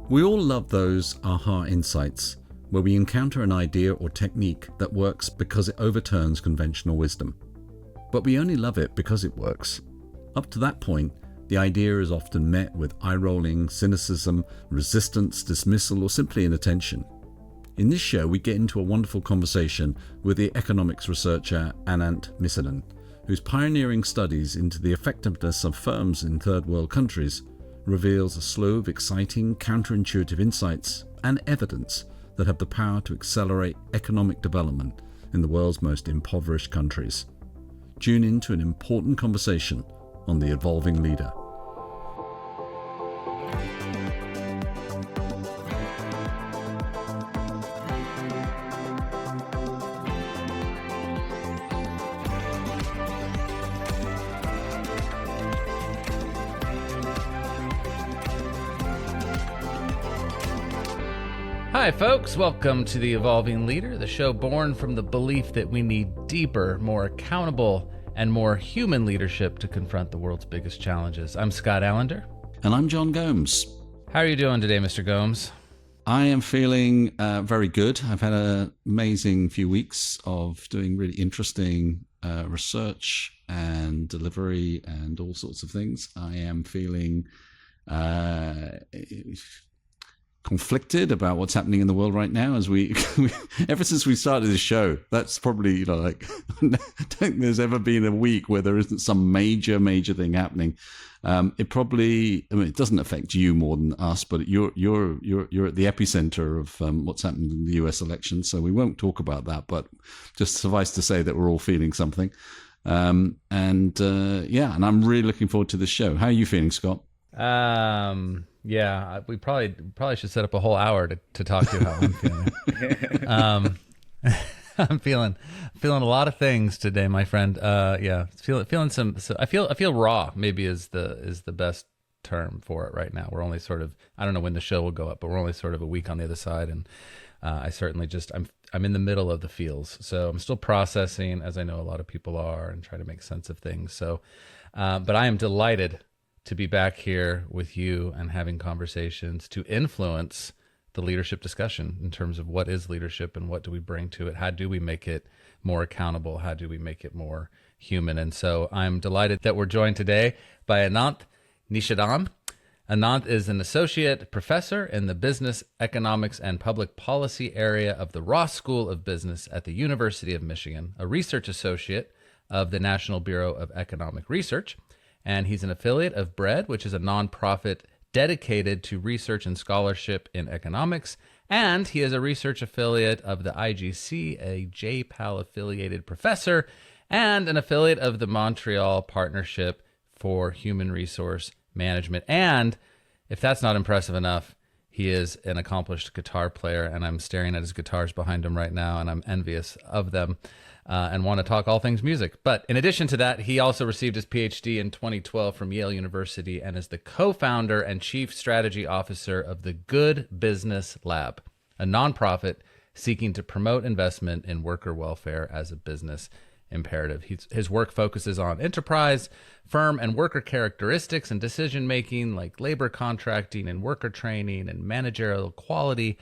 We all love those aha insights, where we encounter an idea or technique that works because it overturns conventional wisdom. But we only love it because it works. Up to that point, the idea is often met with eye-rolling, cynicism, resistance, dismissal, or simply inattention. In this show, we get into a wonderful conversation with the economics researcher Anant Nyshadham, whose pioneering studies into the effectiveness of firms in third world countries reveals a slew of exciting, counterintuitive insights and evidence that have the power to accelerate economic development in the world's most impoverished countries. Tune in to an important conversation on the Evolving Leader. Hi folks, welcome to The Evolving Leader, the show born from the belief that we need deeper, more accountable, and more human leadership to confront the world's biggest challenges. I'm Scott Allender. And I'm John Gomes. How are you doing today, Mr. Gomes? I am feeling very good. I've had an amazing few weeks of doing really interesting research and delivery and all sorts of things. I am feeling conflicted about what's happening in the world right now as we ever since we started this show. That's probably, I don't think there's ever been a week where there isn't some major thing happening. It probably, it doesn't affect you more than us, but you're at the epicenter of what's happened in the US election, so we won't talk about that, but just suffice to say that we're all feeling something. And I'm really looking forward to this show. How are you feeling, Scott? Yeah, we probably should set up a whole hour to talk to you how I'm feeling. I'm feeling a lot of things today, my friend. Feeling some. So I feel raw. Maybe is the best term for it right now. We're only sort of, I don't know when the show will go up, but we're only sort of a week on the other side, and I certainly I'm in the middle of the feels. So I'm still processing, as I know a lot of people are, and trying to make sense of things. So, but I am delighted to be back here with you and having conversations to influence the leadership discussion in terms of what is leadership and what do we bring to it? How do we make it more accountable? How do we make it more human? And so I'm delighted that we're joined today by Anant Nyshadham. Anant is an associate professor in the business, economics, and public policy area of the Ross School of Business at the University of Michigan, a research associate of the National Bureau of Economic Research, and he's an affiliate of BREAD, which is a nonprofit dedicated to research and scholarship in economics. And he is a research affiliate of the IGC, a JPAL-affiliated professor, and an affiliate of the Montreal Partnership for Human Resource Management. And if that's not impressive enough, he is an accomplished guitar player, and I'm staring at his guitars behind him right now, and I'm envious of them. And want to talk all things music. But in addition to that, he also received his PhD in 2012 from Yale University and is the co-founder and chief strategy officer of the Good Business Lab, a nonprofit seeking to promote investment in worker welfare as a business imperative. His work focuses on enterprise, firm, and worker characteristics and decision-making, like labor contracting and worker training and managerial quality,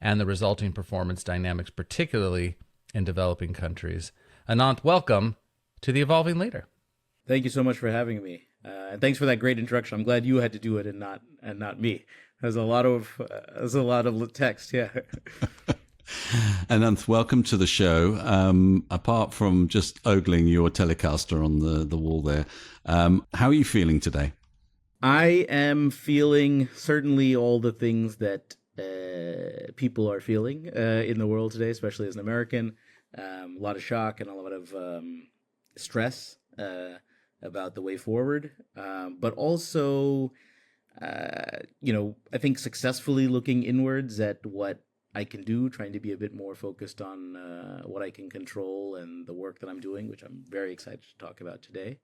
and the resulting performance dynamics, particularly in developing countries. Anant, welcome to The Evolving Leader. Thank you so much for having me. And thanks for that great introduction. I'm glad you had to do it and not me. There's a lot of text, yeah. Anant, welcome to the show. Apart from just ogling your Telecaster on the wall there, how are you feeling today? I am feeling certainly all the things that people are feeling in the world today, especially as an American. A lot of shock and a lot of stress about the way forward, but also, I think successfully looking inwards at what I can do, trying to be a bit more focused on what I can control and the work that I'm doing, which I'm very excited to talk about today,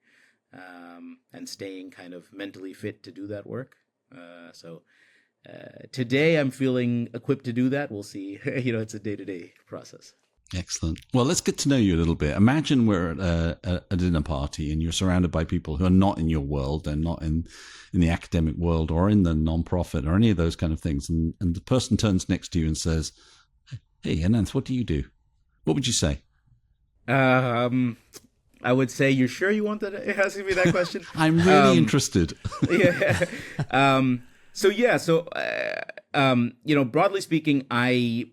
and staying kind of mentally fit to do that work. Today I'm feeling equipped to do that. We'll see. It's a day-to-day process. Excellent. Well, let's get to know you a little bit. Imagine we're at a dinner party and you're surrounded by people who are not in your world and not in the academic world or in the nonprofit or any of those kind of things. And the person turns next to you and says, "Hey, Anant, what do you do?" What would you say? I would say, "You sure you want to ask me that question?" I'm really interested. Yeah. Broadly speaking, I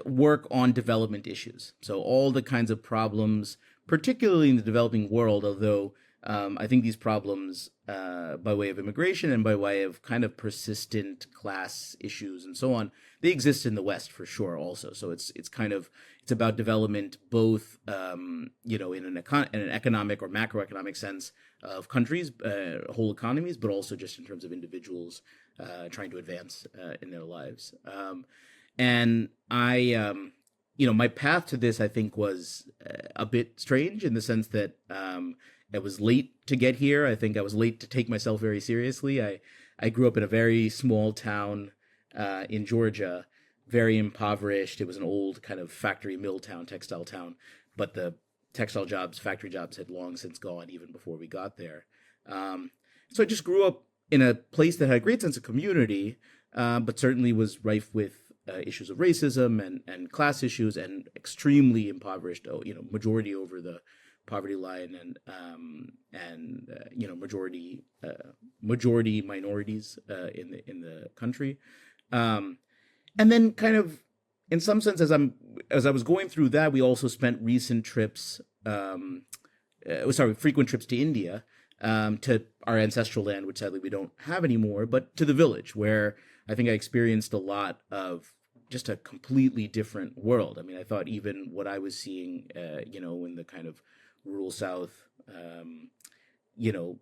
work on development issues. So all the kinds of problems, particularly in the developing world, although I think these problems by way of immigration and by way of kind of persistent class issues and so on, they exist in the West for sure also. So it's about development both in an economic or macroeconomic sense of countries, whole economies, but also just in terms of individuals trying to advance in their lives. And I, my path to this, I think, was a bit strange in the sense that I was late to get here. I think I was late to take myself very seriously. I grew up in a very small town in Georgia, very impoverished. It was an old kind of factory mill town, textile town, but the textile jobs, factory jobs had long since gone even before we got there. So I just grew up in a place that had a great sense of community, but certainly was rife with issues of racism and class issues, and extremely impoverished. Majority over the poverty line, and majority minorities in the country, and then kind of in some sense as I was going through that, we also spent frequent trips to India, to our ancestral land, which sadly we don't have anymore, but to the village, where I think I experienced a lot of just a completely different world. I mean, I thought even what I was seeing, in the kind of rural South,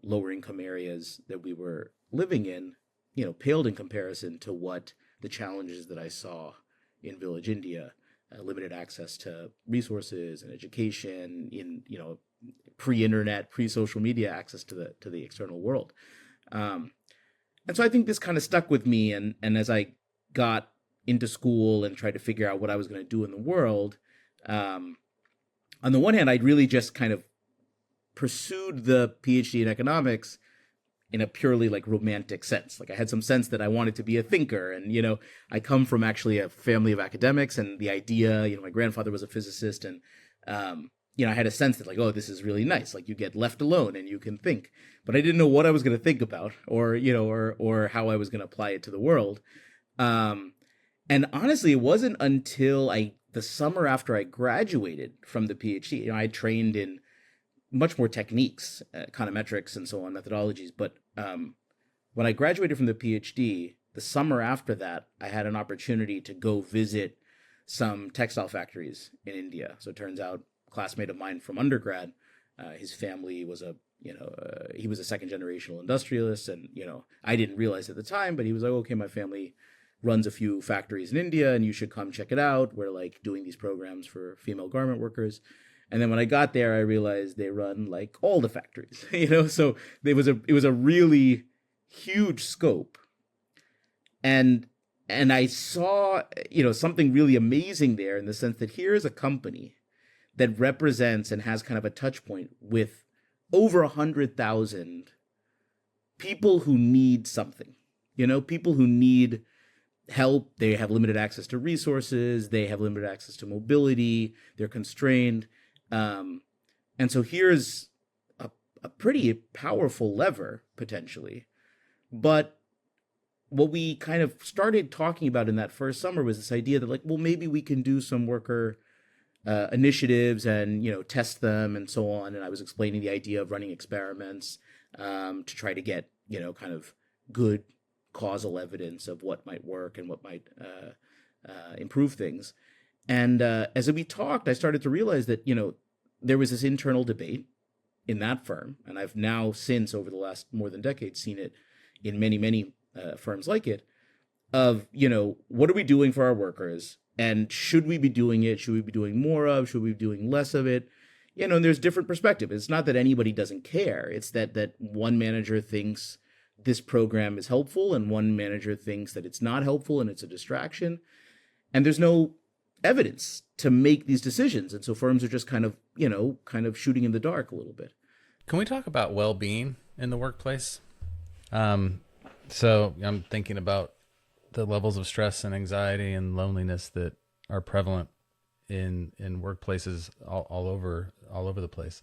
lower income areas that we were living in, paled in comparison to what the challenges that I saw in village India, limited access to resources and education, in pre-internet, pre-social media access to the external world. And so I think this kind of stuck with me, and as I got into school and tried to figure out what I was going to do in the world, on the one hand, I'd really just kind of pursued the PhD in economics in a purely like romantic sense. Like I had some sense that I wanted to be a thinker, and I come from actually a family of academics, and the idea, my grandfather was a physicist, and I had a sense that like, oh, this is really nice. Like you get left alone and you can think, but I didn't know what I was going to think about, or how I was going to apply it to the world. And honestly, it wasn't until the summer after I graduated from the PhD, I trained in much more techniques, econometrics and so on, methodologies. But when I graduated from the PhD, the summer after that, I had an opportunity to go visit some textile factories in India. So it turns out, a classmate of mine from undergrad, his family was he was a second generational industrialist, and I didn't realize at the time, but he was like, okay, my family runs a few factories in India, and you should come check it out. We're like doing these programs for female garment workers. And then when I got there, I realized they run like all the factories, so it was a really huge scope. And I saw, something really amazing there, in the sense that here is a company that represents and has kind of a touch point with over 100,000 people who need something, people who need help. They have limited access to resources. They have limited access to mobility. They're constrained. And so here's a pretty powerful lever, potentially. But what we kind of started talking about in that first summer was this idea that, like, well, maybe we can do some worker initiatives and, test them and so on. And I was explaining the idea of running experiments to try to get, kind of good causal evidence of what might work and what might improve things. And as we talked, I started to realize that, there was this internal debate in that firm. And I've now since, over the last more than a decade, seen it in many, many firms like it, of, what are we doing for our workers? And should we be doing it? Should we be doing more of? Should we be doing less of it? And there's different perspectives. It's not that anybody doesn't care. It's that one manager thinks this program is helpful, and one manager thinks that it's not helpful and it's a distraction. And there's no evidence to make these decisions. And so firms are just kind of shooting in the dark a little bit. Can we talk about well-being in the workplace? So I'm thinking about the levels of stress and anxiety and loneliness that are prevalent in workplaces all over the place.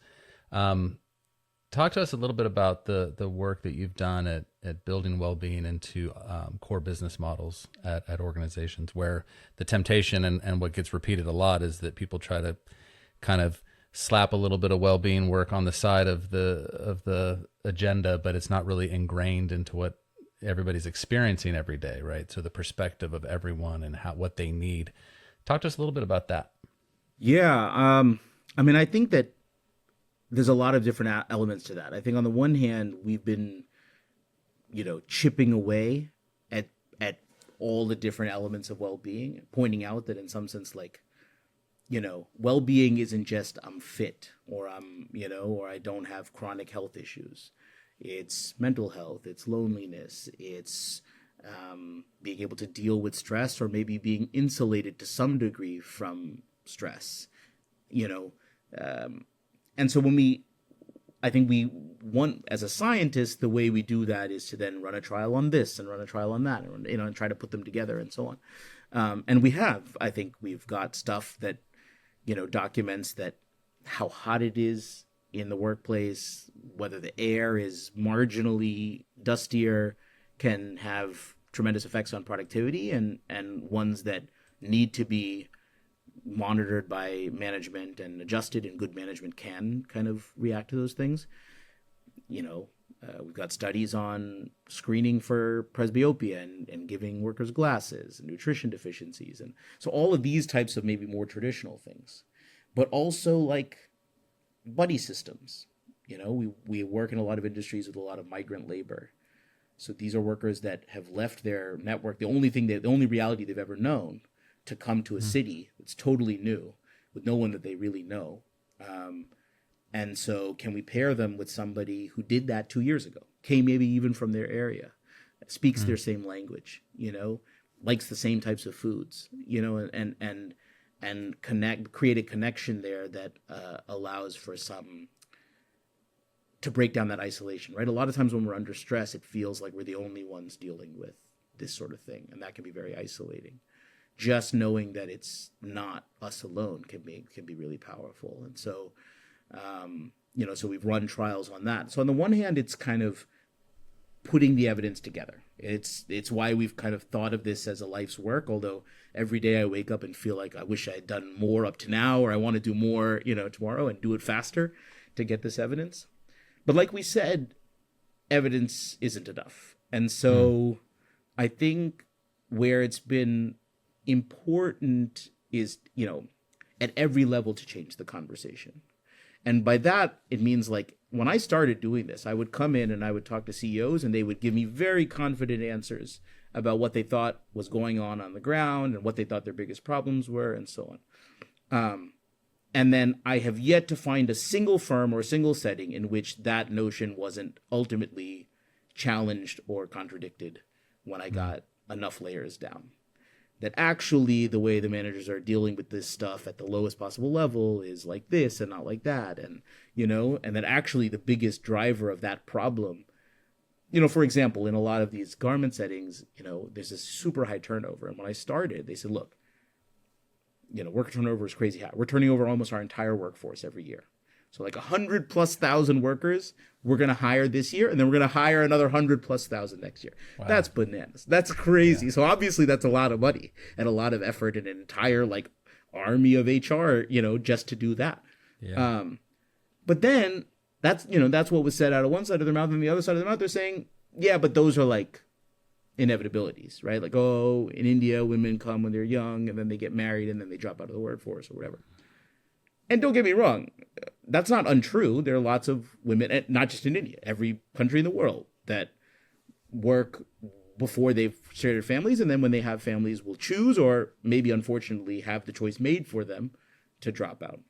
Talk to us a little bit about the work that you've done at building well-being into core business models at organizations, where the temptation and what gets repeated a lot is that people try to kind of slap a little bit of well-being work on the side of the agenda, but it's not really ingrained into what everybody's experiencing every day, right? So the perspective of everyone and what they need. Talk to us a little bit about that. Yeah. I mean, I think that there's a lot of different elements to that. I think on the one hand, we've been, chipping away at all the different elements of well-being, pointing out that in some sense, like, well-being isn't just I'm fit or or I don't have chronic health issues. It's mental health, it's loneliness, it's being able to deal with stress, or maybe being insulated to some degree from stress, and so I think we want, as a scientist, the way we do that is to then run a trial on this and run a trial on that, and try to put them together and so on. And I think we've got stuff that, documents that how hot it is in the workplace, whether the air is marginally dustier, can have tremendous effects on productivity, and ones that need to be monitored by management and adjusted, and good management can kind of react to those things. We've got studies on screening for presbyopia and giving workers glasses and nutrition deficiencies. And so all of these types of maybe more traditional things, but also like buddy systems. We work in a lot of industries with a lot of migrant labor. So these are workers that have left their network, the only reality they've ever known, to come to a city that's totally new with no one that they really know. And so can we pair them with somebody who did that 2 years ago, came maybe even from their area, speaks their same language, likes the same types of foods, and create a connection there that allows for to break down that isolation, right? A lot of times when we're under stress, it feels like we're the only ones dealing with this sort of thing. And that can be very isolating. Just knowing that it's not us alone can be really powerful. And so, so we've run trials on that. So on the one hand, it's kind of putting the evidence together. It's why we've kind of thought of this as a life's work, although every day I wake up and feel like I wish I had done more up to now, or I want to do more, tomorrow and do it faster to get this evidence. But like we said, evidence isn't enough. And so I think where it's been important is, at every level to change the conversation. And by that, it means like when I started doing this, I would come in and I would talk to CEOs, and they would give me very confident answers about what they thought was going on the ground and what they thought their biggest problems were and so on. And then I have yet to find a single firm or a single setting in which that notion wasn't ultimately challenged or contradicted when I got enough layers down. That actually the way the managers are dealing with this stuff at the lowest possible level is like this and not like that. And, and that actually the biggest driver of that problem, for example, in a lot of these garment settings, there's this super high turnover. And when I started, they said, look, worker turnover is crazy high. We're turning over almost our entire workforce every year. So like 100,000+ workers we're going to hire this year, and then we're going to hire another 100,000+ next year. Wow. That's bananas. That's crazy. Yeah. So obviously that's a lot of money and a lot of effort and an entire like army of HR, just to do that. Yeah. But then that's what was said out of one side of their mouth, and the other side of their mouth they're saying, yeah, but those are like inevitabilities, right? Like, oh, in India, women come when they're young and then they get married and then they drop out of the workforce or whatever. And don't get me wrong, that's not untrue. There are lots of women, not just in India, every country in the world, that work before they've started families, and then when they have families will choose, or maybe unfortunately have the choice made for them, to drop out.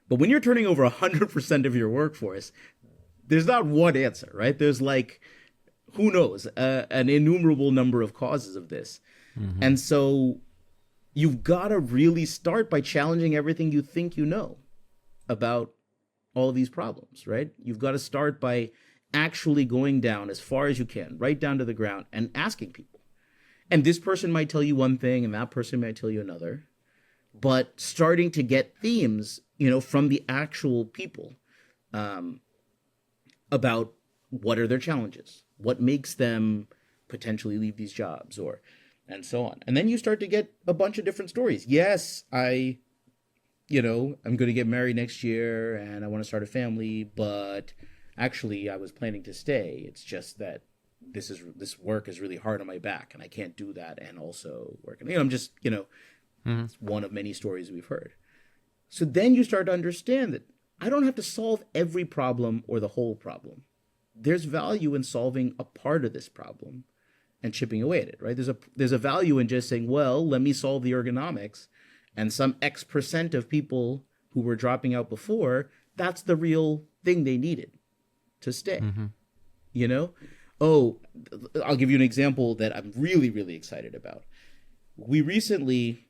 But when you're turning over 100% of your workforce, there's not one answer, right? There's like, who knows, an innumerable number of causes of this. Mm-hmm. And so you've got to really start by challenging everything you think you know about all these problems, right? You've got to start by actually going down as far as you can, right down to the ground, and asking people. And this person might tell you one thing, and that person might tell you another. But starting to get themes, from the actual people, about what are their challenges, what makes them potentially leave these jobs, and so on. And then you start to get a bunch of different stories. Yes, I'm going to get married next year and I want to start a family, but actually I was planning to stay. It's just that this work is really hard on my back and I can't do that and also work. And, I'm just, it's one of many stories we've heard. So then you start to understand that I don't have to solve every problem or the whole problem. There's value in solving a part of this problem and chipping away at it, right? There's a value in just saying, well, let me solve the ergonomics, and some X% of people who were dropping out before, that's the real thing they needed to stay. Oh, I'll give you an example that I'm really, really excited about. We recently,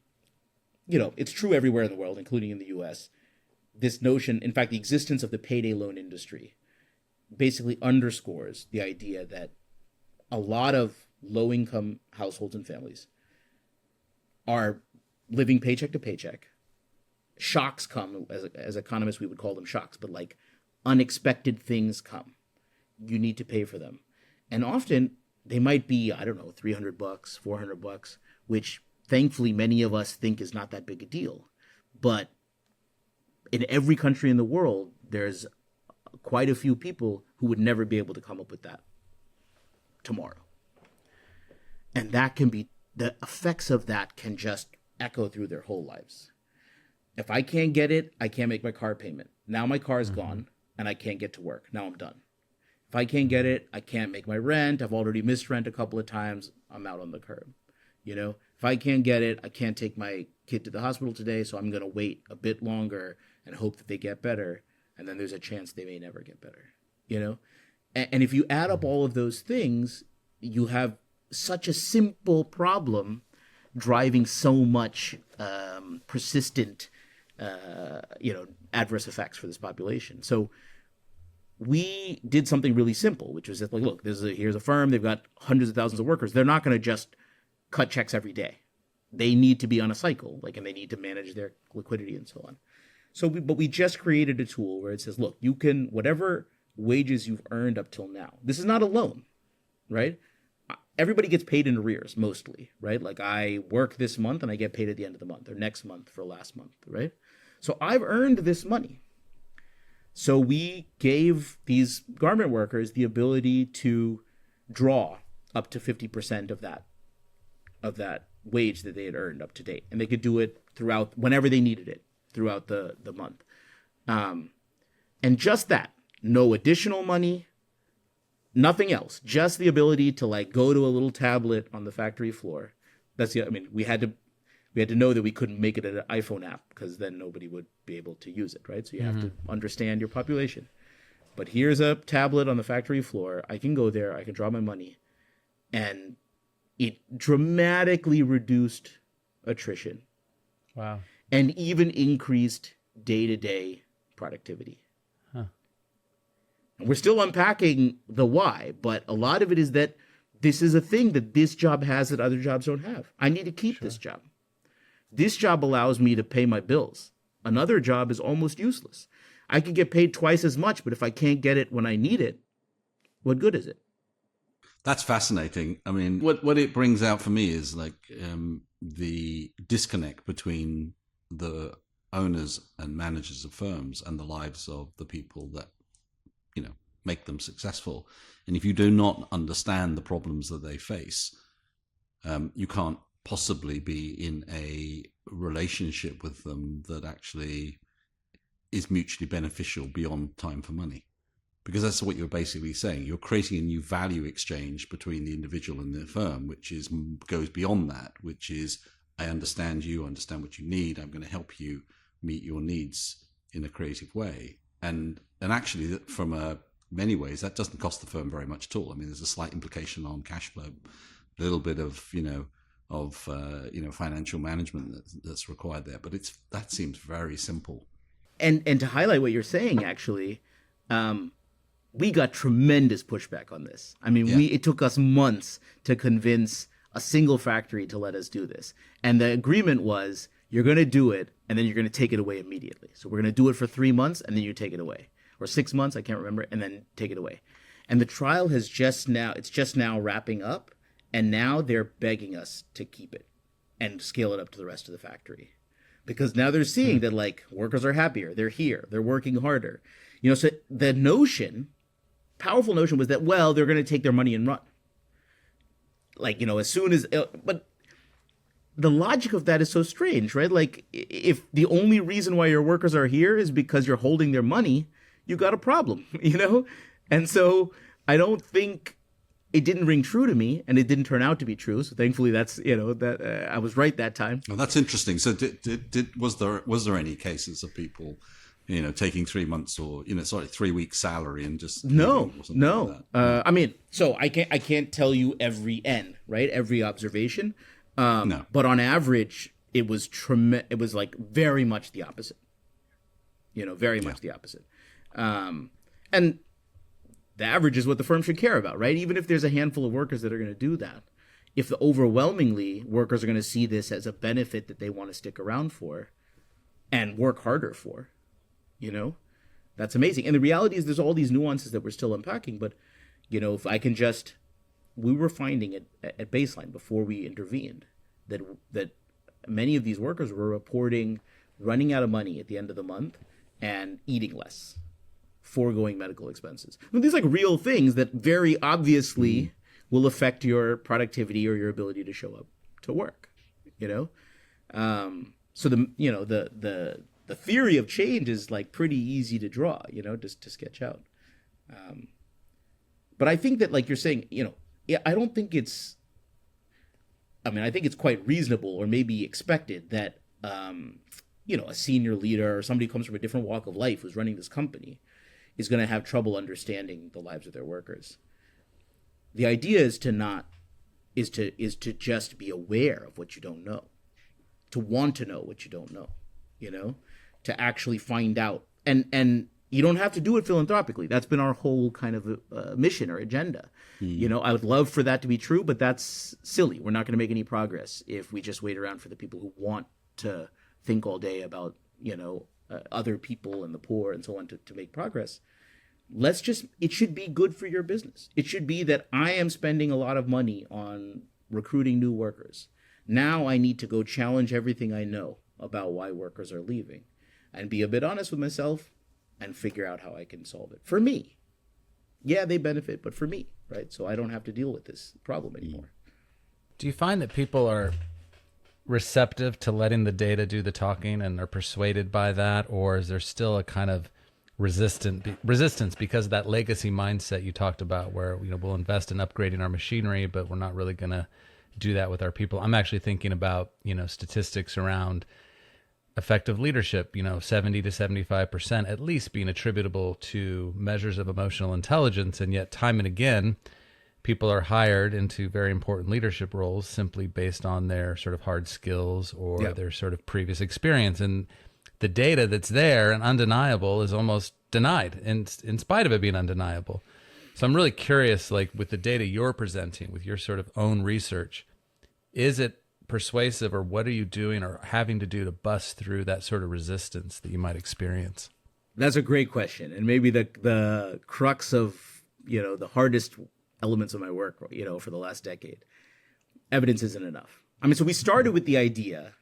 it's true everywhere in the world, including in the US, this notion, in fact, the existence of the payday loan industry basically underscores the idea that a lot of low-income households and families are living paycheck to paycheck. Shocks come, as economists we would call them shocks, but like unexpected things come. You need to pay for them. And often they might be, I don't know, $300, $400, which thankfully many of us think is not that big a deal. But in every country in the world, there's quite a few people who would never be able to come up with that tomorrow. And the effects of that can just echo through their whole lives. If I can't get it, I can't make my car payment. Now my car is gone and I can't get to work. Now I'm done. If I can't get it, I can't make my rent. I've already missed rent a couple of times. I'm out on the curb. If I can't get it, I can't take my kid to the hospital today, so I'm going to wait a bit longer and hope that they get better. And then there's a chance they may never get better. And if you add up all of those things, you have such a simple problem driving so much persistent, adverse effects for this population. So we did something really simple, which was that, like, look, here's a firm. They've got hundreds of thousands of workers. They're not going to just cut checks every day. They need to be on a cycle, and they need to manage their liquidity and so on. But we just created a tool where it says, look, you can, whatever wages you've earned up till now, this is not a loan, right? Everybody gets paid in arrears mostly, right? Like I work this month and I get paid at the end of the month or next month for last month, right? So I've earned this money. So we gave these garment workers the ability to draw up to 50% of that wage that they had earned up to date. And they could do it throughout, whenever they needed it, throughout the month. And just that, no additional money, nothing else, just the ability to go to a little tablet on the factory floor. We had to know that we couldn't make it an iPhone app because then nobody would be able to use it, right? So you have to understand your population. But here's a tablet on the factory floor. I can go there, I can draw my money, and it dramatically reduced attrition. Wow. And even increased day-to-day productivity. Huh. And we're still unpacking the why, but a lot of it is that this is a thing that this job has that other jobs don't have. I need to keep this job. This job allows me to pay my bills. Another job is almost useless. I can get paid twice as much, but if I can't get it when I need it, what good is it? That's fascinating. I mean, what it brings out for me is the disconnect between the owners and managers of firms and the lives of the people that, make them successful. And if you do not understand the problems that they face, you can't possibly be in a relationship with them that actually is mutually beneficial beyond time for money. Because that's what you're basically saying. You're creating a new value exchange between the individual and the firm, which goes beyond that, which is, I understand you, I understand what you need, I'm going to help you meet your needs in a creative way. And actually, from many ways, that doesn't cost the firm very much at all. I mean, there's a slight implication on cash flow, a little bit of, financial management that's required there. But that seems very simple. And to highlight what you're saying, actually, we got tremendous pushback on this. I mean, it took us months to convince a single factory to let us do this. And the agreement was, you're going to do it, and then you're going to take it away immediately. So we're going to do it for 3 months, and then you take it away. Or 6 months, I can't remember, and then take it away. And the trial it's just now wrapping up, and now they're begging us to keep it and scale it up to the rest of the factory. Because now they're seeing that, like, workers are happier, they're here, they're working harder. So the powerful notion was that, well, they're going to take their money and run. Like, as soon as, but the logic of that is so strange, right? Like, if the only reason why your workers are here is because you're holding their money, you got a problem, And so I don't think it didn't ring true to me, and it didn't turn out to be true. So thankfully, that's that I was right that time. Well, that's interesting. So was there any cases of people, taking 3 months or 3 weeks salary and just no. Like that? I mean, so I can't tell you every right, every observation. No. But on average, it was It was like very much the opposite. Very much the opposite. And the average is what the firm should care about, right? Even if there's a handful of workers that are going to do that, if the overwhelmingly workers are going to see this as a benefit that they want to stick around for and work harder for, that's amazing. And the reality is there's all these nuances that we're still unpacking, but, if I can we were finding it at baseline before we intervened that many of these workers were reporting running out of money at the end of the month and eating less, foregoing medical expenses. I mean, these are like real things that very obviously will affect your productivity or your ability to show up to work. So the theory of change is like pretty easy to draw, just to sketch out. But I think that, like you're saying, I don't think it's. I think it's quite reasonable or maybe expected that a senior leader or somebody who comes from a different walk of life who's running this company is going to have trouble understanding the lives of their workers. The idea is to just be aware of what you don't know, to want to know what you don't know, to actually find out. And you don't have to do it philanthropically. That's been our whole kind of mission or agenda. I would love for that to be true, but that's silly. We're not going to make any progress if we just wait around for the people who want to think all day about, other people and the poor and so on to make progress. It should be good for your business. It should be that I am spending a lot of money on recruiting new workers. Now I need to go challenge everything I know about why workers are leaving and be a bit honest with myself and figure out how I can solve it. For me. Yeah, they benefit, but for me, right? So I don't have to deal with this problem anymore. Do you find that people are receptive to letting the data do the talking and are persuaded by that? Or is there still a kind of resistance because of that legacy mindset you talked about where, we'll invest in upgrading our machinery, but we're not really going to do that with our people? I'm actually thinking about, statistics around effective leadership, 70 to 75% at least being attributable to measures of emotional intelligence. And yet time and again, people are hired into very important leadership roles simply based on their sort of hard skills or their sort of previous experience. And the data that's there and undeniable is almost denied in spite of it being undeniable. So I'm really curious, like with the data you're presenting, with your sort of own research, is it persuasive, or what are you doing or having to do to bust through that sort of resistance that you might experience? That's a great question. And maybe the crux of, the hardest elements of my work, for the last decade. Evidence isn't enough. So we started with the idea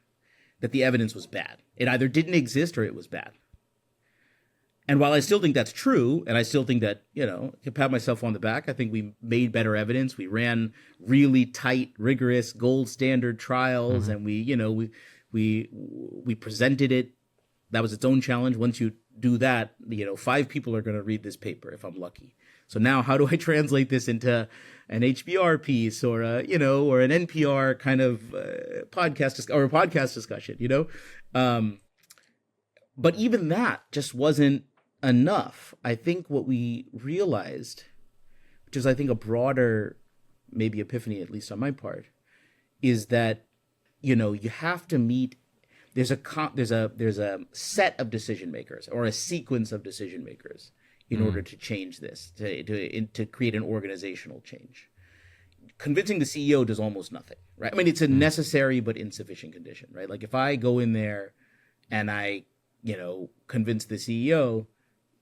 that the evidence was bad. It either didn't exist or it was bad. And while I still think that's true, and I still think that, I can pat myself on the back, I think we made better evidence. We ran really tight, rigorous, gold standard trials, and we presented it. That was its own challenge. Once you do that, 5 people are going to read this paper if I'm lucky. So now how do I translate this into an HBR piece or or an NPR kind of podcast discussion, But even that just wasn't enough. I think what we realized, which is I think a broader maybe epiphany, at least on my part, is that, you have to meet, there's a set of decision makers or a sequence of decision makers in order to change this, to create an organizational change. Convincing the CEO does almost nothing, right? I mean, it's a necessary but insufficient condition, right? Like if I go in there and I, convince the CEO,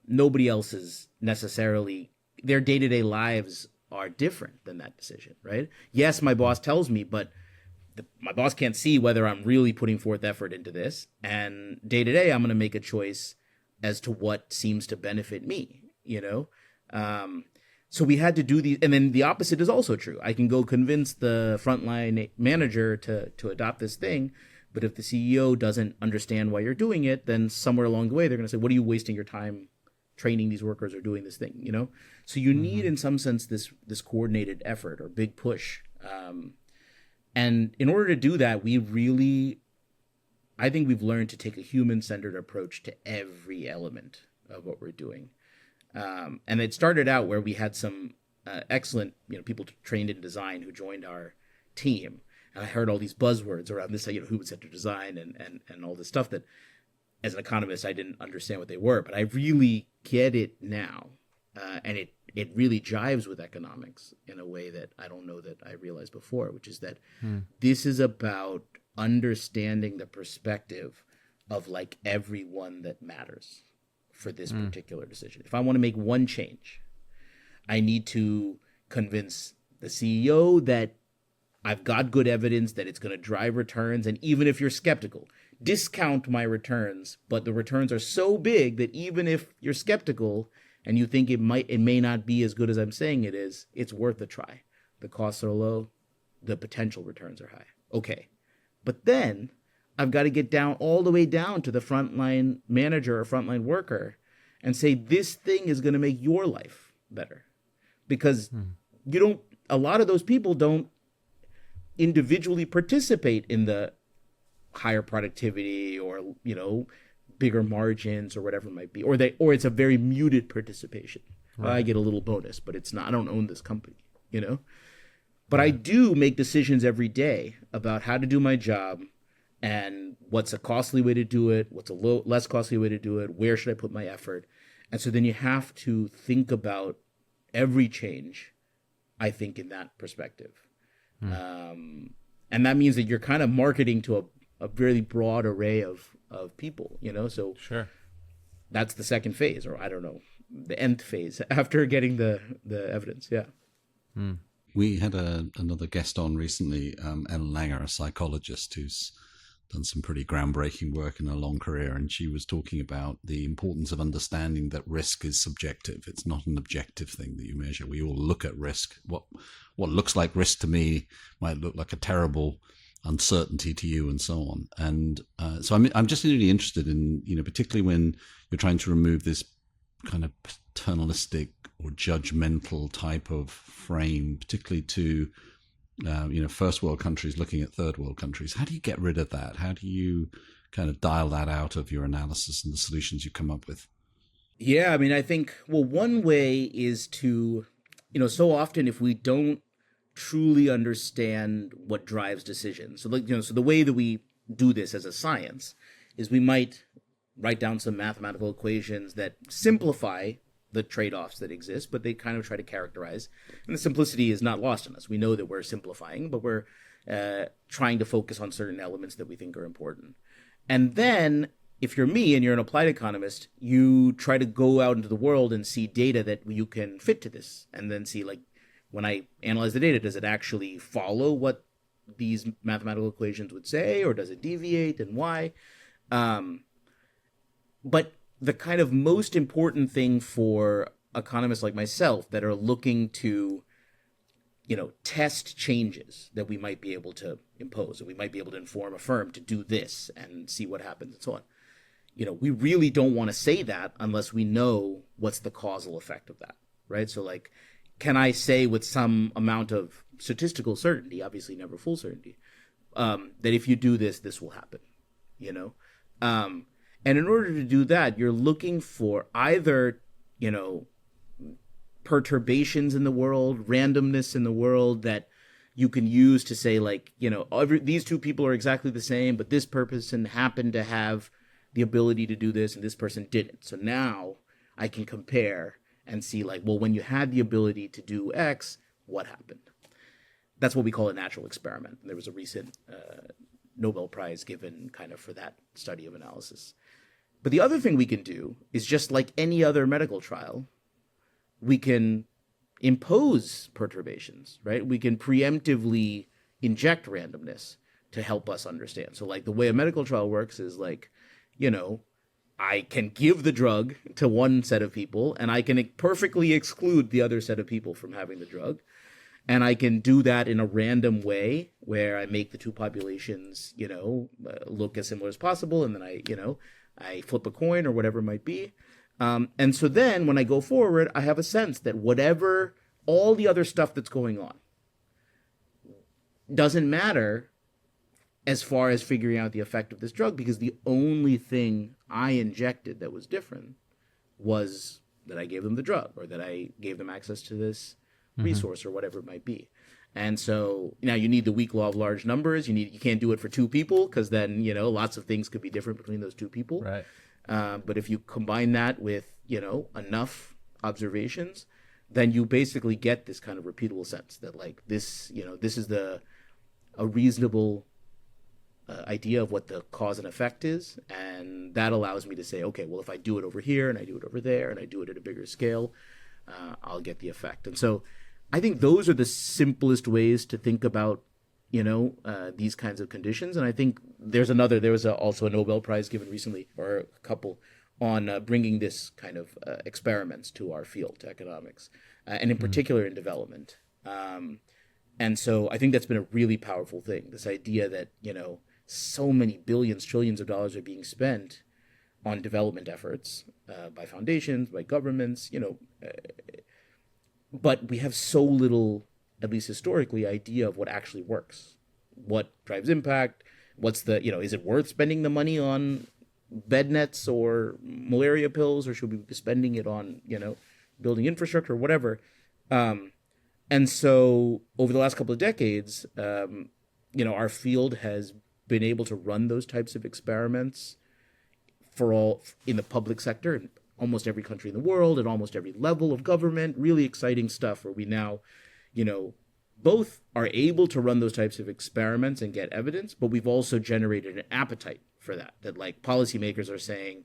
nobody else is necessarily, their day-to-day lives are different than that decision, right? Yes, my boss tells me, but my boss can't see whether I'm really putting forth effort into this. And day-to-day, I'm going to make a choice as to what seems to benefit me, So we had to do these, and then the opposite is also true. I can go convince the frontline manager to adopt this thing, but if the CEO doesn't understand why you're doing it, then somewhere along the way they're going to say, "What are you wasting your time training these workers or doing this thing?" So you need, in some sense, this coordinated effort or big push. And in order to do that, I think we've learned to take a human-centered approach to every element of what we're doing. And it started out where we had some excellent, people trained in design who joined our team. And I heard all these buzzwords around this, human-centered design and all this stuff that, as an economist, I didn't understand what they were. But I really get it now. And it really jives with economics in a way that I don't know that I realized before, which is that this is about understanding the perspective of like everyone that matters for this particular decision. If I want to make one change, I need to convince the CEO that I've got good evidence that it's going to drive returns. And even if you're skeptical, discount my returns, but the returns are so big that even if you're skeptical and you think it may not be as good as I'm saying it is, it's worth a try. The costs are low, the potential returns are high. Okay. But then I've got to get down all the way down to the frontline manager or frontline worker and say, this thing is going to make your life better. Because a lot of those people don't individually participate in the higher productivity or, bigger margins or whatever it might be, or it's a very muted participation. Right. I get a little bonus, but it's not, I don't own this company, But I do make decisions every day about how to do my job and what's a costly way to do it, what's a less costly way to do it, where should I put my effort? And so then you have to think about every change, I think, in that perspective. And that means that you're kind of marketing to a really broad array of people, so sure, that's the second phase, or I don't know, the nth phase after getting the evidence. Yeah. We had another guest on recently, Ellen Langer, a psychologist who's done some pretty groundbreaking work in her long career, and she was talking about the importance of understanding that risk is subjective. It's not an objective thing that you measure. We all look at risk. What looks like risk to me might look like a terrible uncertainty to you, and so on. And so I'm just really interested in, particularly when you're trying to remove this kind of paternalistic or judgmental type of frame, particularly to first world countries looking at third world countries. How do you get rid of that? How do you kind of dial that out of your analysis and the solutions you come up with? Yeah, I mean, I think, one way is to, so often if we don't truly understand what drives decisions, so the way that we do this as a science is we might write down some mathematical equations that simplify the trade-offs that exist, but they kind of try to characterize, and the simplicity is not lost on us. We know that we're simplifying, but we're trying to focus on certain elements that we think are important. And then if you're me and you're an applied economist, you try to go out into the world and see data that you can fit to this, and then see, like, when I analyze the data, does it actually follow what these mathematical equations would say, or does it deviate, and why? But the kind of most important thing for economists like myself that are looking to, test changes that we might be able to impose, and we might be able to inform a firm to do this and see what happens and so on. We really don't want to say that unless we know what's the causal effect of that, right? So, like, can I say with some amount of statistical certainty, obviously never full certainty, that if you do this, this will happen, And in order to do that, you're looking for either, perturbations in the world, randomness in the world that you can use to say, like, these two people are exactly the same, but this person happened to have the ability to do this and this person didn't. So now I can compare and see, like, well, when you had the ability to do X, what happened? That's what we call a natural experiment. There was a recent Nobel Prize given kind of for that study of analysis. But the other thing we can do is, just like any other medical trial, we can impose perturbations, right? We can preemptively inject randomness to help us understand. So, like, the way a medical trial works is, like, I can give the drug to one set of people and I can perfectly exclude the other set of people from having the drug. And I can do that in a random way where I make the two populations, look as similar as possible. And then I flip a coin or whatever it might be. And so then when I go forward, I have a sense that whatever, all the other stuff that's going on doesn't matter as far as figuring out the effect of this drug, because the only thing I injected that was different was that I gave them the drug, or that I gave them access to this resource, or whatever it might be. And so now you need the weak law of large numbers. You can't do it for two people, because then, lots of things could be different between those two people. Right. But if you combine that with, enough observations, then you basically get this kind of repeatable sense that, like, this, this is a reasonable idea of what the cause and effect is. And that allows me to say, okay, well, if I do it over here and I do it over there and I do it at a bigger scale, I'll get the effect. And so I think those are the simplest ways to think about, these kinds of conditions. And I think there was also a Nobel Prize given recently, or a couple, on bringing this kind of experiments to our field, to economics, and in particular in development. And so I think that's been a really powerful thing, this idea that, so many billions, trillions of dollars are being spent on development efforts by foundations, by governments, but we have so little, at least historically, idea of what actually works, what drives impact, what's the, is it worth spending the money on bed nets or malaria pills, or should we be spending it on, building infrastructure or whatever? And so over the last couple of decades, our field has been able to run those types of experiments in the public sector in almost every country in the world, at almost every level of government. Really exciting stuff where we now, both are able to run those types of experiments and get evidence, but we've also generated an appetite for that, like, policymakers are saying,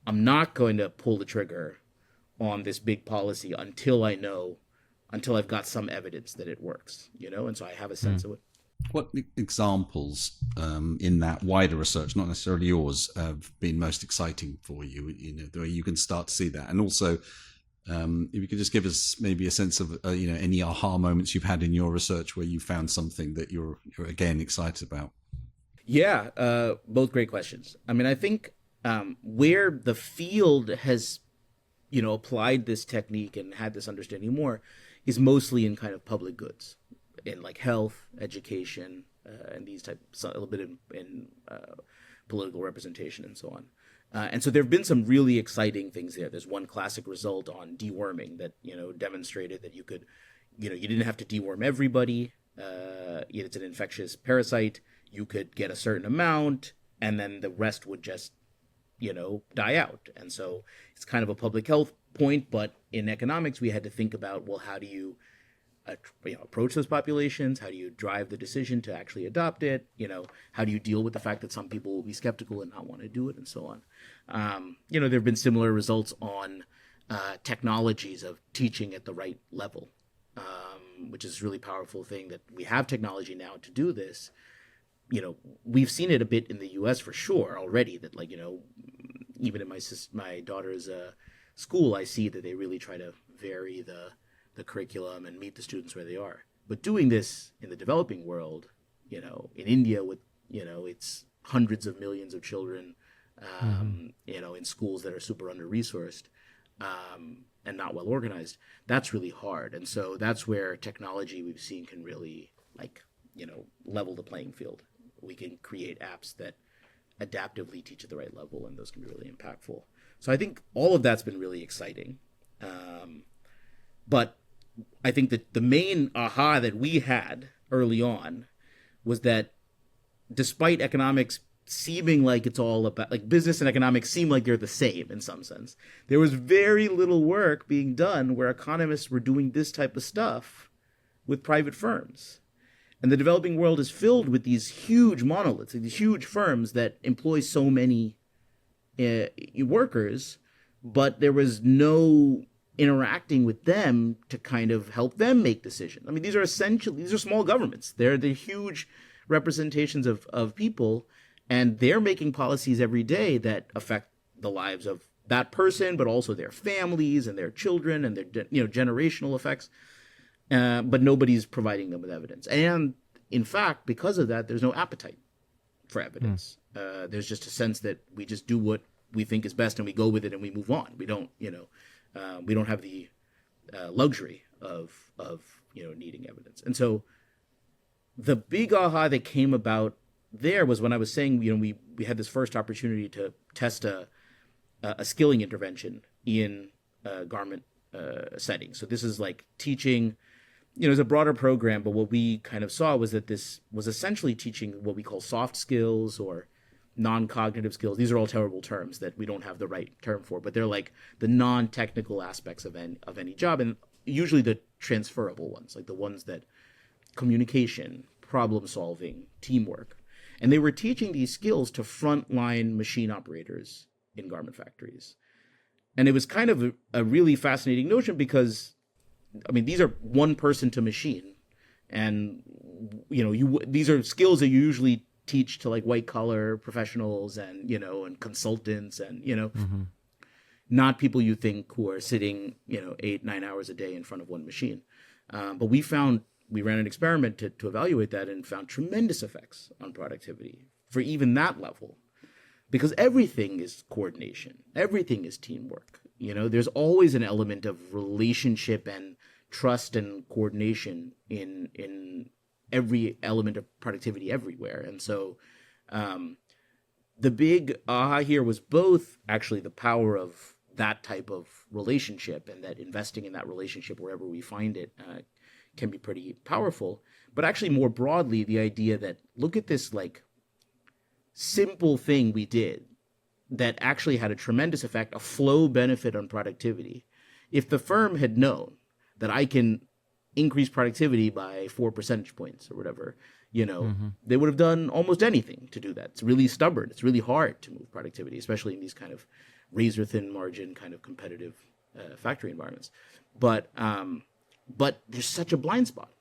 I'm not going to pull the trigger on this big policy until I've got some evidence that it works, and so I have a sense of it. What examples in that wider research, not necessarily yours, have been most exciting for you? The way you can start to see that, and also if you could just give us maybe a sense of any aha moments you've had in your research where you found something that you're again excited about. Yeah, both great questions. I mean, I think where the field has applied this technique and had this understanding more is mostly in kind of public goods, in like health, education, and these types, a little bit in political representation and so on. And so there have been some really exciting things there. There's one classic result on deworming that, demonstrated that you could, you didn't have to deworm everybody. It's an infectious parasite. You could get a certain amount and then the rest would just, die out. And so it's kind of a public health point, but in economics, we had to think about, well, how do you approach those populations? How do you drive the decision to actually adopt it? How do you deal with the fact that some people will be skeptical and not want to do it, and so on? There have been similar results on technologies of teaching at the right level, which is a really powerful thing that we have technology now to do this. We've seen it a bit in the U.S. for sure already. That even in my daughter's school, I see that they really try to vary the curriculum and meet the students where they are. But doing this in the developing world, in India with, it's hundreds of millions of children, in schools that are super under-resourced and not well organized, that's really hard. And so that's where technology we've seen can really level the playing field. We can create apps that adaptively teach at the right level, and those can be really impactful. So I think all of that's been really exciting. But I think that the main aha that we had early on was that despite economics seeming like it's all about, like business and economics seem like they're the same in some sense, there was very little work being done where economists were doing this type of stuff with private firms. And the developing world is filled with these huge monoliths, these huge firms that employ so many workers, but there was no interacting with them to kind of help them make decisions. I mean, these are small governments. They're the huge representations of people, and they're making policies every day that affect the lives of that person, but also their families and their children and their generational effects. But nobody's providing them with evidence. And in fact, because of that, there's no appetite for evidence. There's just a sense that we just do what we think is best and we go with it and we move on. We don't, we don't have the luxury of needing evidence. And so the big aha that came about there was when I was saying, we had this first opportunity to test a skilling intervention in garment settings. So this is like teaching, it's a broader program, but what we kind of saw was that this was essentially teaching what we call soft skills or non-cognitive skills. These are all terrible terms that we don't have the right term for, but they're like the non-technical aspects of any job, and usually the transferable ones, like the ones that communication, problem solving, teamwork. And they were teaching these skills to frontline machine operators in garment factories. And it was kind of a really fascinating notion because, these are one person to machine. And, these are skills that you usually teach to like white collar professionals and, and consultants and, not people you think who are sitting, 8-9 hours a day in front of one machine. But we ran an experiment to evaluate that and found tremendous effects on productivity for even that level, because everything is coordination. Everything is teamwork. There's always an element of relationship and trust and coordination in every element of productivity everywhere. And so the big aha here was both actually the power of that type of relationship, and that investing in that relationship wherever we find it can be pretty powerful, but actually more broadly, the idea that look at this like simple thing we did that actually had a tremendous effect, a flow benefit on productivity. If the firm had known that I can increase productivity by 4 percentage points or whatever, they would have done almost anything to do that. It's really stubborn. It's really hard to move productivity, especially in these kind of razor thin margin kind of competitive factory environments. But there's such a blind spot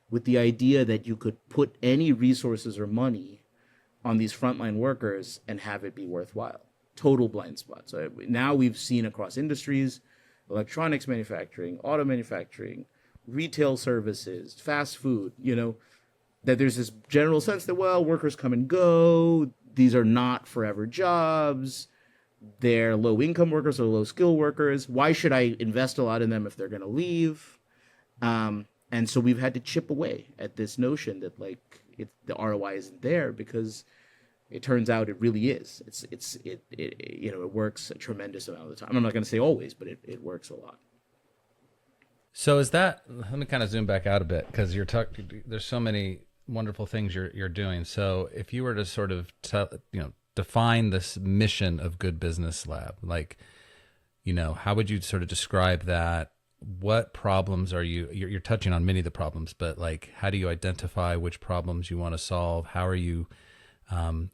with the idea that you could put any resources or money on these frontline workers and have it be worthwhile. Total blind spot. So now we've seen across industries, electronics manufacturing, auto manufacturing, retail services, fast food, that there's this general sense that, well, workers come and go. These are not forever jobs. They're low income workers or low skill workers. Why should I invest a lot in them if they're going to leave? And so we've had to chip away at this notion that the ROI isn't there, because it turns out it really is. It works a tremendous amount of the time. I'm not going to say always, but it works a lot. So let me kind of zoom back out a bit, because there's so many wonderful things you're doing. So if you were to sort of define this mission of Good Business Lab, how would you sort of describe that? What problems are you're touching on many of the problems, but how do you identify which problems you want to solve? How are you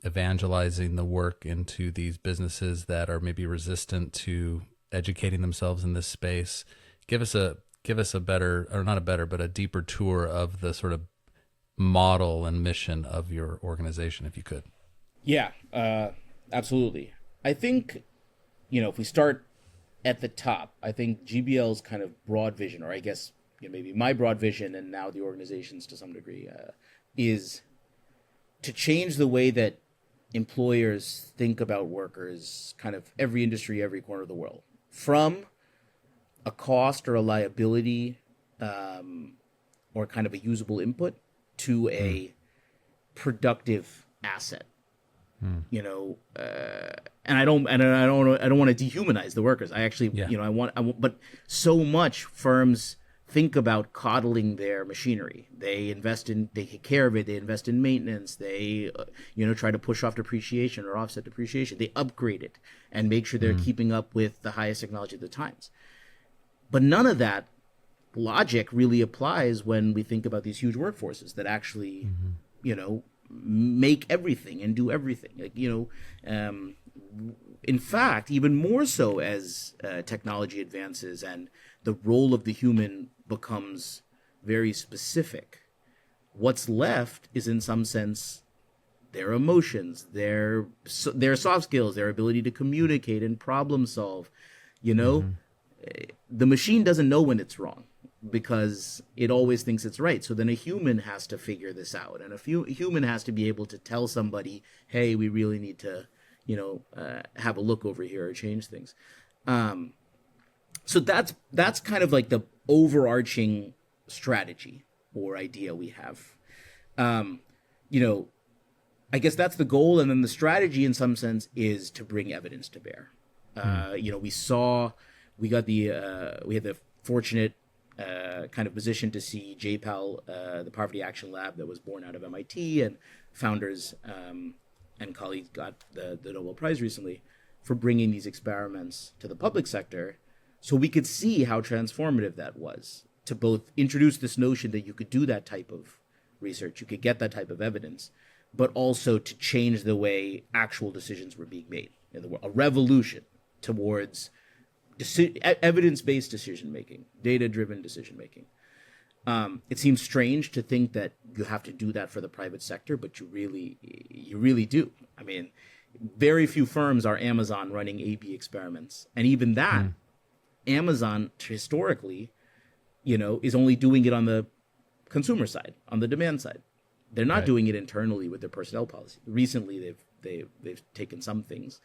evangelizing the work into these businesses that are maybe resistant to educating themselves in this space? Give us a better, or not a better, but a deeper tour of the sort of model and mission of your organization, if you could. Yeah, absolutely. I think, if we start at the top, I think GBL's kind of broad vision, or I guess maybe my broad vision, and now the organization's to some degree, is to change the way that employers think about workers, kind of every industry, every corner of the world, from a cost or a liability, or kind of a usable input, to a productive asset. And I don't want to dehumanize the workers. I actually, but so much firms think about coddling their machinery. They take care of it. They invest in maintenance. They, try to push off depreciation or offset depreciation. They upgrade it and make sure they're keeping up with the highest technology of the times. But none of that logic really applies when we think about these huge workforces that actually, make everything and do everything. In fact, even more so as technology advances and the role of the human becomes very specific, what's left is in some sense their emotions, their soft skills, their ability to communicate and problem solve. The machine doesn't know when it's wrong because it always thinks it's right. So then a human has to figure this out, and a human has to be able to tell somebody, hey, we really need to have a look over here or change things. So that's kind of like the overarching strategy or idea we have. I guess that's the goal, and then the strategy in some sense is to bring evidence to bear. We had the fortunate kind of position to see JPAL, the Poverty Action Lab that was born out of MIT, and founders and colleagues got the Nobel Prize recently for bringing these experiments to the public sector, so we could see how transformative that was to both introduce this notion that you could do that type of research, you could get that type of evidence, but also to change the way actual decisions were being made in the world. A revolution towards evidence-based decision-making, data-driven decision-making. It seems strange to think that you have to do that for the private sector, but you really do. I mean, very few firms are Amazon running A/B experiments, and even that, Amazon historically, is only doing it on the consumer side, on the demand side. They're not doing it internally with their personnel policy. Recently, they've taken some things,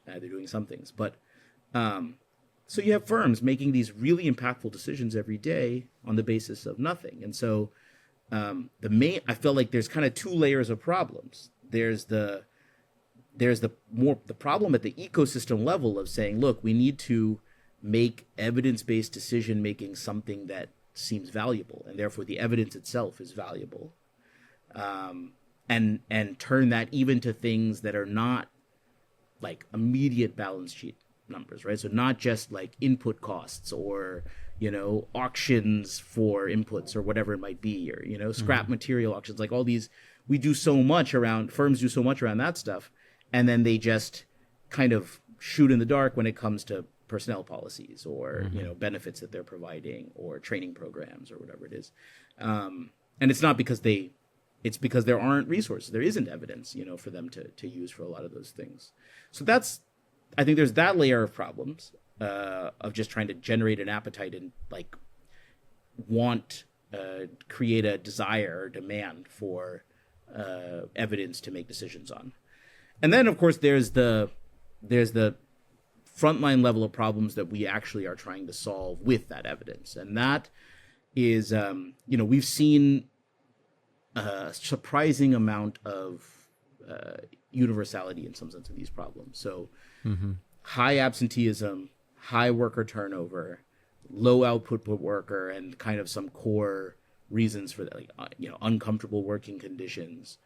they're doing some things, but so you have firms making these really impactful decisions every day on the basis of nothing. And so I feel like there's kind of two layers of problems. There's the problem at the ecosystem level of saying, look, we need to make evidence-based decision making something that seems valuable, and therefore the evidence itself is valuable, and turn that even to things that are not like immediate balance sheet numbers, right? So not just like input costs or auctions for inputs or whatever it might be, or scrap material auctions, like all these. Firms do so much around that stuff, and then they just kind of shoot in the dark when it comes to personnel policies or benefits that they're providing or training programs or whatever it is. And it's not because it's because there aren't resources, there isn't evidence for them to use for a lot of those things. So I think there's that layer of problems of just trying to generate an appetite and like create a desire or demand for evidence to make decisions on. And then of course there's the frontline level of problems that we actually are trying to solve with that evidence. And that is, we've seen a surprising amount of universality in some sense of these problems. So high absenteeism, high worker turnover, low output per worker, and kind of some core reasons for that, like, uncomfortable working conditions,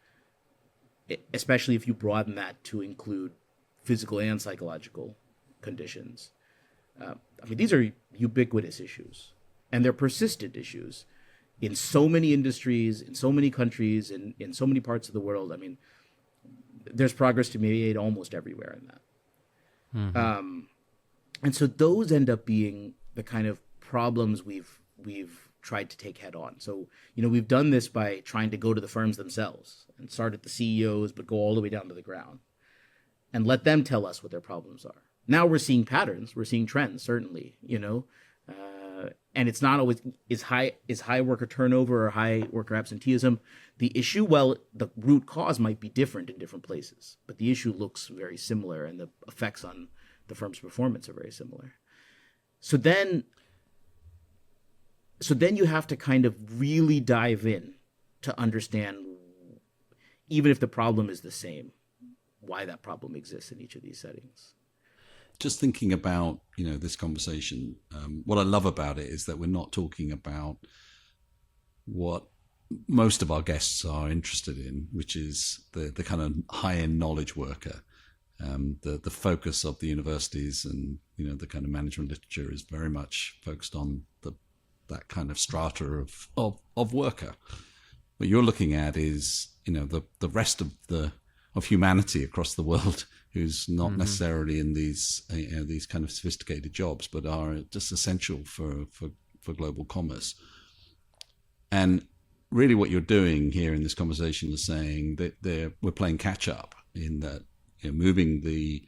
especially if you broaden that to include physical and psychological conditions. These are ubiquitous issues, and they're persistent issues in so many industries, in so many countries, in so many parts of the world. I mean, there's progress to be made almost everywhere in that. And so those end up being the kind of problems we've tried to take head on. So, we've done this by trying to go to the firms themselves and start at the CEOs, but go all the way down to the ground and let them tell us what their problems are. Now we're seeing patterns, we're seeing trends, certainly, and it's not always is high worker turnover or high worker absenteeism the issue. Well, the root cause might be different in different places, but the issue looks very similar, and the effects on the firm's performance are very similar. So then you have to kind of really dive in to understand, even if the problem is the same, why that problem exists in each of these settings. just thinking about, this conversation, what I love about it is that we're not talking about what most of our guests are interested in, which is the kind of high-end knowledge worker. The focus of the universities and, the kind of management literature is very much focused on that kind of strata of worker. What you're looking at is, the rest of humanity across the world who's not necessarily in these kind of sophisticated jobs, but are just essential for global commerce. And really what you're doing here in this conversation is saying that we're playing catch up in that, moving the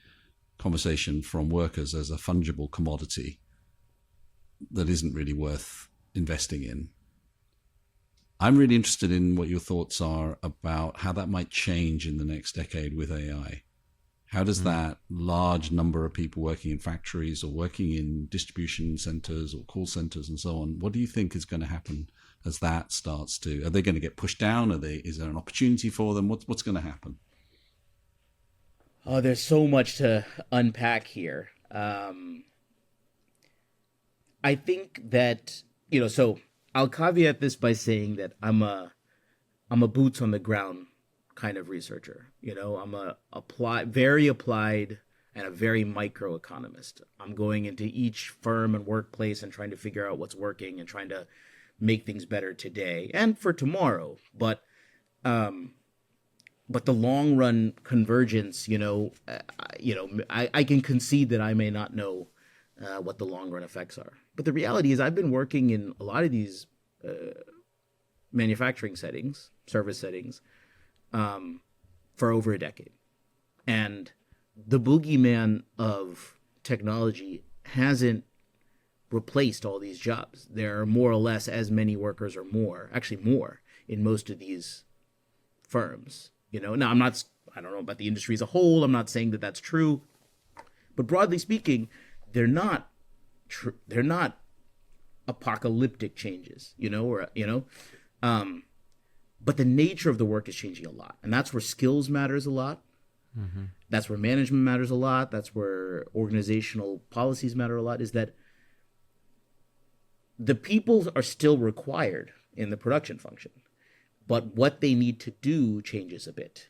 conversation from workers as a fungible commodity that isn't really worth investing in. I'm really interested in what your thoughts are about how that might change in the next decade with AI. How does that large number of people working in factories or working in distribution centers or call centers and so on, what do you think is going to happen as that starts to, are they going to get pushed down? Is there an opportunity for them? What's going to happen? Oh, there's so much to unpack here. I think that, so I'll caveat this by saying that I'm a boots on the ground kind of researcher. I'm very applied and a very microeconomist. I'm going into each firm and workplace and trying to figure out what's working and trying to make things better today and for tomorrow. But the long run convergence, I can concede that I may not know what the long run effects are. But the reality is I've been working in a lot of these manufacturing settings, service settings, for over a decade. And the boogeyman of technology hasn't replaced all these jobs. There are more or less as many workers or more, actually more, in most of these firms. Now I don't know about the industry as a whole. I'm not saying that that's true, but broadly speaking, they're not apocalyptic changes, but the nature of the work is changing a lot. And that's where skills matters a lot. Mm-hmm. That's where management matters a lot. That's where organizational policies matter a lot, is that the people are still required in the production function, but what they need to do changes a bit,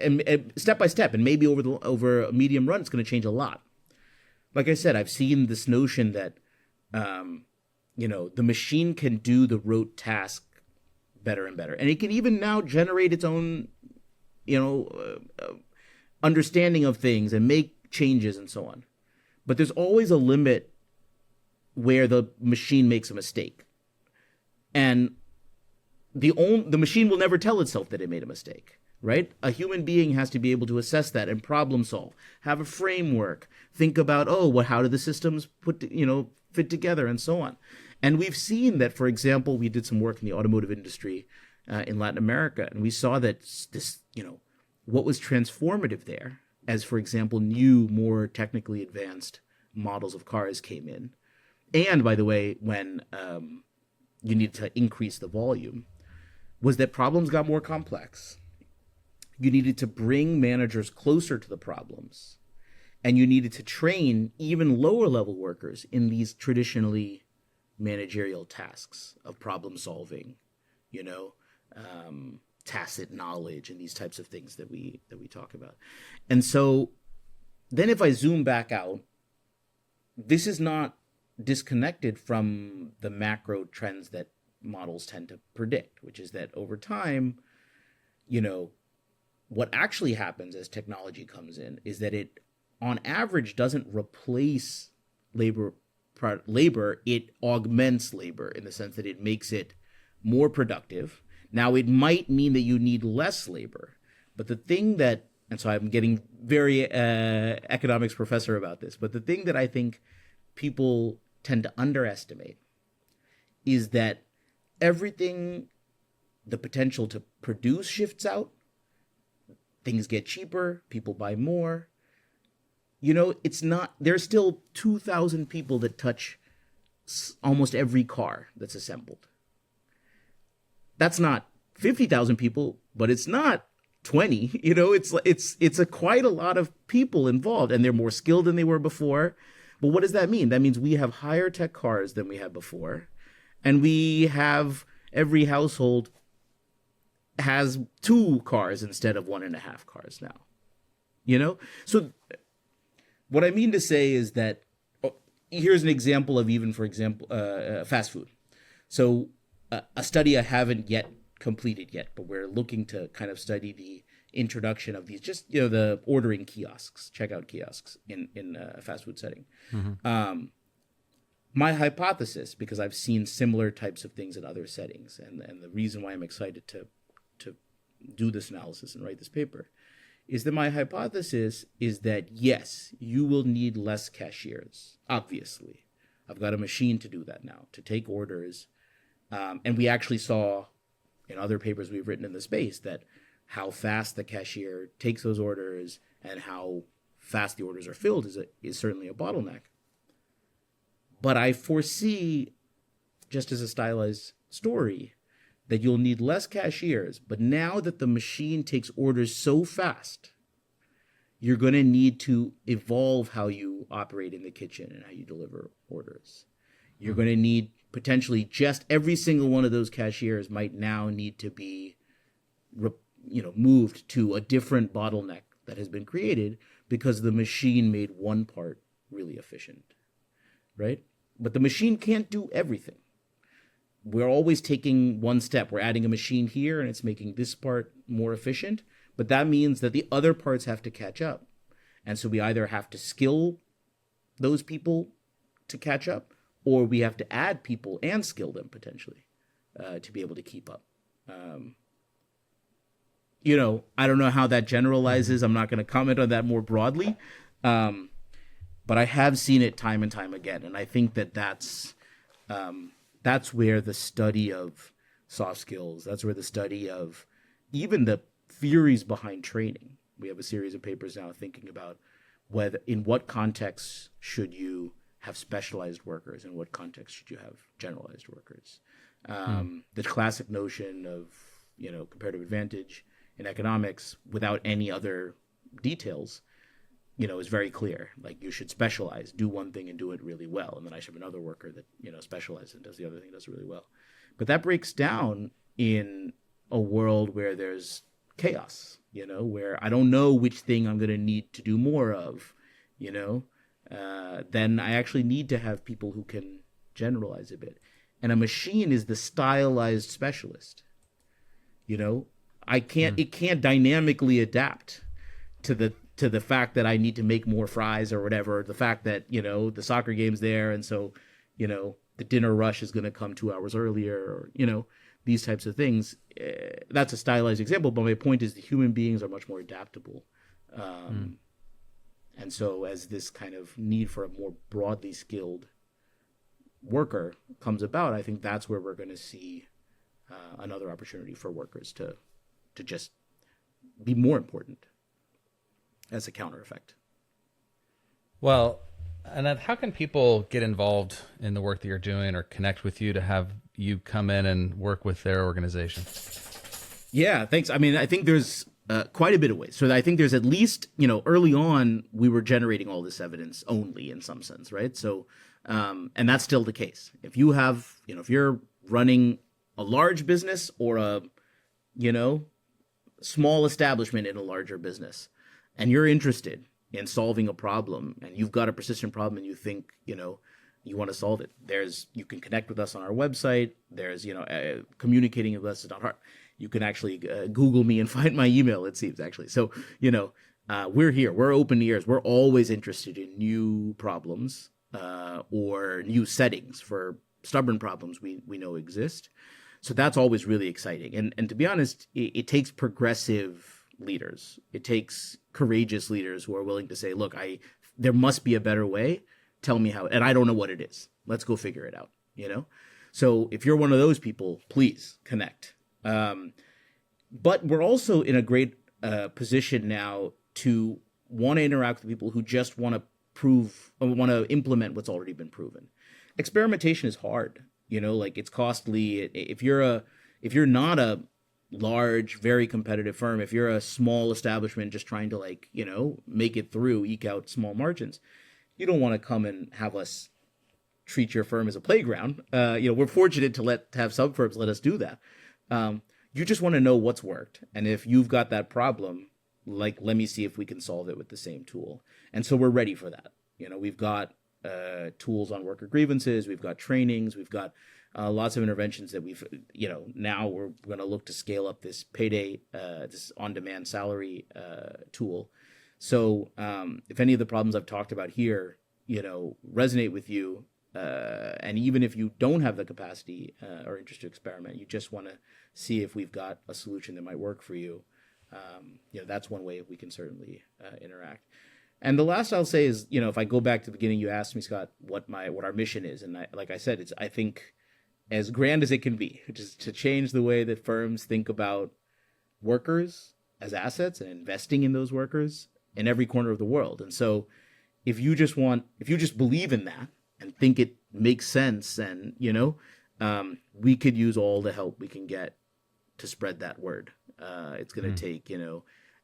and step by step, and maybe over a medium run, it's going to change a lot. Like I said, I've seen this notion that, the machine can do the rote task better and better, and it can even now generate its own, understanding of things and make changes and so on. But there's always a limit where the machine makes a mistake, and the machine will never tell itself that it made a mistake, right? A human being has to be able to assess that and problem solve, have a framework, think about, how do the systems fit together and so on. And we've seen that, for example, we did some work in the automotive industry in Latin America, and we saw that this, what was transformative there, as, for example, new, more technically advanced models of cars came in. And, by the way, when you need to increase the volume, was that problems got more complex. You needed to bring managers closer to the problems, and you needed to train even lower level workers in these traditionally managerial tasks of problem solving, tacit knowledge, and these types of things that we talk about. And so then if I zoom back out, this is not disconnected from the macro trends that models tend to predict, which is that over time, what actually happens as technology comes in is that it, on average, doesn't replace labor, it augments labor in the sense that it makes it more productive. Now, it might mean that you need less labor, but the thing that, and so I'm getting very economics professor about this, but the thing that I think people tend to underestimate is that everything, the potential to produce shifts out, things get cheaper, people buy more. It's not, there's still 2,000 people that touch almost every car that's assembled. That's not 50,000 people, but it's not 20. You know, it's quite a lot of people involved, and they're more skilled than they were before. But what does that mean? That means we have higher tech cars than we had before, and we have every household has 2 cars instead of 1.5 cars now. You know, so what I mean to say is that here's an example of, even for example, fast food. So a study I haven't yet completed yet, but we're looking to kind of study the introduction of these, just, you know, the ordering kiosks, checkout kiosks in a fast food setting. My hypothesis, because I've seen similar types of things in other settings, and the reason why I'm excited to do this analysis and write this paper, is that my hypothesis is that, yes, you will need less cashiers, obviously. I've got a machine to do that now, to take orders. And we actually saw in other papers we've written in the space that how fast the cashier takes those orders and how fast the orders are filled is certainly a bottleneck. But I foresee, just as a stylized story, that you'll need less cashiers. But now that the machine takes orders so fast, you're going to need to evolve how you operate in the kitchen and how you deliver orders. You're going to need potentially just every single one of those cashiers might now need to be, moved to a different bottleneck that has been created because the machine made one part really efficient, right? But the machine can't do everything. We're always taking one step. We're adding a machine here and it's making this part more efficient, but that means that the other parts have to catch up. And so we either have to skill those people to catch up, or we have to add people and skill them potentially to be able to keep up. I don't know how that generalizes. I'm not going to comment on that more broadly. But I have seen it time and time again. And I think that's where the study of soft skills, that's where the study of even the theories behind training. We have a series of papers now thinking about in what context should you have specialized workers, in what context should you have generalized workers. The classic notion of, comparative advantage in economics without any other details, is very clear. Like, you should specialize, do one thing and do it really well. And then I should have another worker that, specializes and does the other thing, does it really well. But that breaks down in a world where there's chaos, where I don't know which thing I'm going to need to do more of, then I actually need to have people who can generalize a bit. And a machine is the stylized specialist. It can't dynamically adapt to the fact that I need to make more fries or whatever, the fact that, the soccer game's there. And so, the dinner rush is going to come 2 hours earlier, or, these types of things. That's a stylized example. But my point is the human beings are much more adaptable. And so as this kind of need for a more broadly skilled worker comes about, I think that's where we're going to see another opportunity for workers to just be more important as a counter effect. Well, Anant, how can people get involved in the work that you're doing or connect with you to have you come in and work with their organization? Yeah, thanks. I mean, I think there's quite a bit of ways. So I think there's at least, early on, we were generating all this evidence only in some sense, right? So, and that's still the case. If you have, if you're running a large business or a, small establishment in a larger business, and you're interested in solving a problem, and you've got a persistent problem and you think, you want to solve it, you can connect with us on our website. There's, communicating with us is not hard. You can actually Google me and find my email, it seems, actually. So, we're here. We're open ears. We're always interested in new problems or new settings for stubborn problems we know exist. So that's always really exciting. And to be honest, it takes progressive leaders. It takes courageous leaders who are willing to say, look, there must be a better way. Tell me how, and I don't know what it is. Let's go figure it out, So if you're one of those people, please connect. But we're also in a great position now to want to interact with people who just want to implement what's already been proven. Experimentation is hard, it's costly. If you're not a large, very competitive firm, if you're a small establishment just trying to like, make it through, eke out small margins, you don't want to come and have us treat your firm as a playground. We're fortunate to have some firms let us do that. You just want to know what's worked. And if you've got that problem, like, let me see if we can solve it with the same tool. And so we're ready for that. We've got tools on worker grievances. We've got trainings. We've got lots of interventions that we've, now we're going to look to scale up this payday, this on-demand salary tool. So if any of the problems I've talked about here, resonate with you, and even if you don't have the capacity or interest to experiment, you just want to see if we've got a solution that might work for you, that's one way we can certainly interact. And the last I'll say is, if I go back to the beginning, you asked me, Scott, what our mission is. And like I said, I think as grand as it can be, which is to change the way that firms think about workers as assets and investing in those workers in every corner of the world. And so if you just believe in that and think it makes sense, and, we could use all the help we can get to spread that word. It's going to take,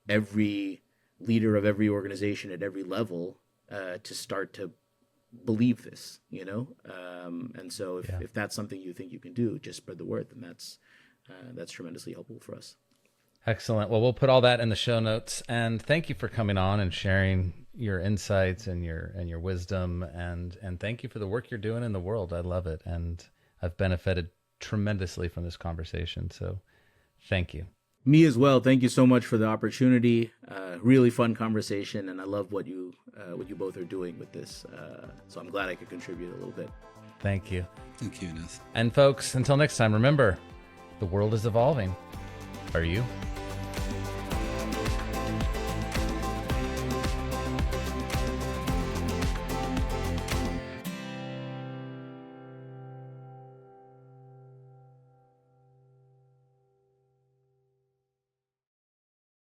every leader of every organization at every level to start to believe this, and so if that's something you think you can do, just spread the word, then that's tremendously helpful for us. Excellent. Well, we'll put all that in the show notes, and thank you for coming on and sharing your insights and your wisdom, and thank you for the work you're doing in the world. I love it, and I've benefited tremendously from this conversation. So thank you. Me as well. Thank you so much for the opportunity. Really fun conversation, and I love what you both are doing with this. So I'm glad I could contribute a little bit. Thank you. Thank you, Anant. And folks, until next time, remember, the world is evolving. Are you?